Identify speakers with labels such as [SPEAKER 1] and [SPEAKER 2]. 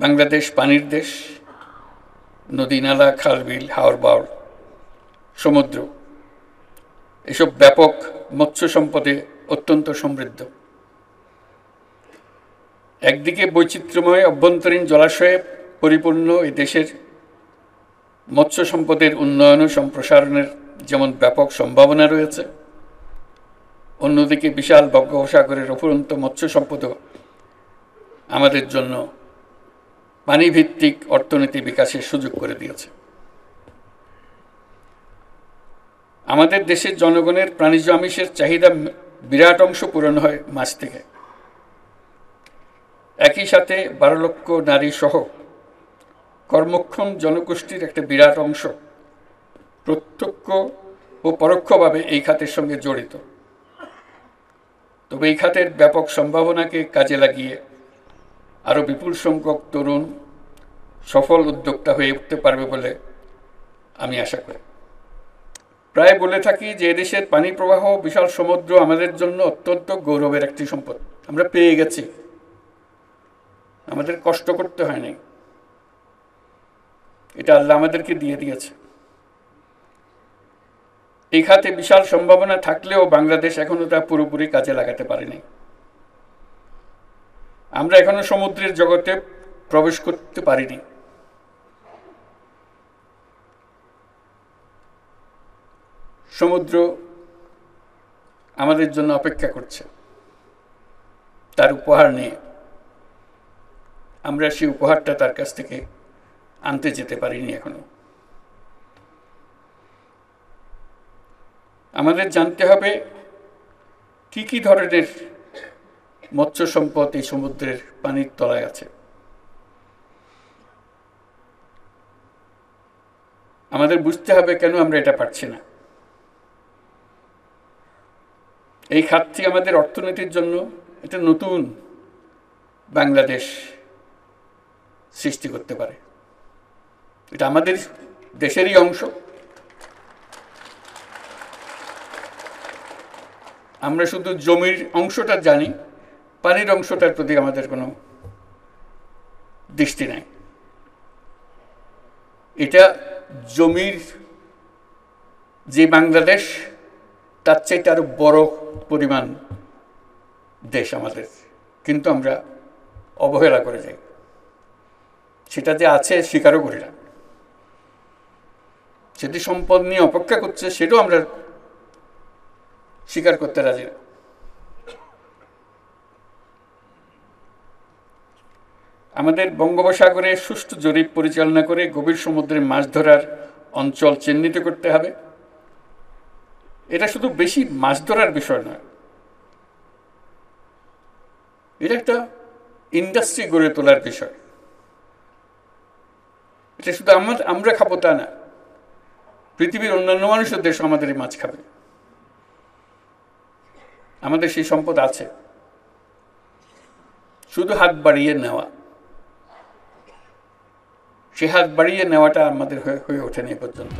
[SPEAKER 1] বাংলাদেশ পানির দেশ, নদী নালা, খাল বিল, হাওর বাওর, সমুদ্র, এসব ব্যাপক মৎস্য সম্পদে অত্যন্ত সমৃদ্ধ। একদিকে বৈচিত্র্যময় অভ্যন্তরীণ জলাশয়ে পরিপূর্ণ এই দেশের মৎস্য সম্পদের উন্নয়ন ও সম্প্রসারণের যেমন ব্যাপক সম্ভাবনা রয়েছে, অন্যদিকে বিশাল বঙ্গোপসাগরের অফুরন্ত মৎস্য সম্পদও আমাদের জন্য পানিভিত্তিক অর্থনীতি বিকাশের সুযোগ করে দিয়েছে। আমাদের দেশের জনগণের প্রাণীজ আমিষের চাহিদা বিরাট অংশ পূরণ হয় মাছ থেকে। একই সাথে 12 লক্ষ নারী সহ কর্মক্ষম জনগোষ্ঠীর একটা বিরাট অংশ প্রত্যক্ষ ও পরোক্ষভাবে এই খাতের সঙ্গে জড়িত। তবে এই খাতের ব্যাপক সম্ভাবনাকে কাজে লাগিয়ে আরও বিপুল সংখ্যক তরুণ সফল উদ্যোক্তা হয়ে উঠতে পারবে বলে আমি আশা করি। প্রায় বলে থাকি যে এদেশের পানি প্রবাহ, বিশাল সমুদ্র আমাদের জন্য অত্যন্ত গৌরবের একটি সম্পদ। আমরা পেয়ে গেছি, আমাদের কষ্ট করতে হয় নাই, এটা আল্লাহ আমাদেরকে দিয়ে দিয়েছে। এই খাতে বিশাল সম্ভাবনা থাকলেও বাংলাদেশ এখনো তা পুরোপুরি কাজে লাগাতে পারেনি। আমরা এখনো সমুদ্রের জগতে প্রবেশ করতে পারিনি। সমুদ্র আমাদের জন্য অপেক্ষা করছে তার উপহার নিয়ে। আমরা সেই উপহারটা তার কাছ থেকে আনতে যেতে পারিনি এখনো। আমাদের জানতে হবে কি কি ধরনের মৎস্য সম্পদ এই সমুদ্রের পানির তলায় আছে। আমাদের বুঝতে হবে কেন আমরা এটা পারছি না। এই খাতটি আমাদের অর্থনীতির জন্য একটা নতুন বাংলাদেশ সৃষ্টি করতে পারে। এটা আমাদের দেশেরই অংশ। আমরা শুধু জমির অংশটা জানি, পানির অংশটার প্রতি আমাদের কোনো দৃষ্টি নাই। এটা জমির যে বাংলাদেশ, তার চাইতে আরো বড় পরিমাণ দেশ আমাদের, কিন্তু আমরা অবহেলা করে যাই। সেটা যে আছে স্বীকারও করি না। সেটি সম্পদ নিয়ে অপেক্ষা করছে, সেটাও আমরা স্বীকার করতে রাজি না। আমাদের বঙ্গোপসাগরে সুষ্ঠু জরিপ পরিচালনা করে গভীর সমুদ্রে মাছ ধরার অঞ্চল চিহ্নিত করতে হবে। এটা শুধু বেশি মাছ ধরার বিষয় নয়, এটা একটা ইন্ডাস্ট্রি গড়ে তোলার বিষয়। এটা শুধু আমরা খাবো তা না, পৃথিবীর অন্যান্য মানুষের দেশ আমাদের এই মাছ খাবে। আমাদের সেই সম্পদ আছে, শুধু হাত বাড়িয়ে নেওয়া। সে হাত বাড়িয়ে নেওয়াটা আমাদের হয়ে ওঠেনি এ পর্যন্ত।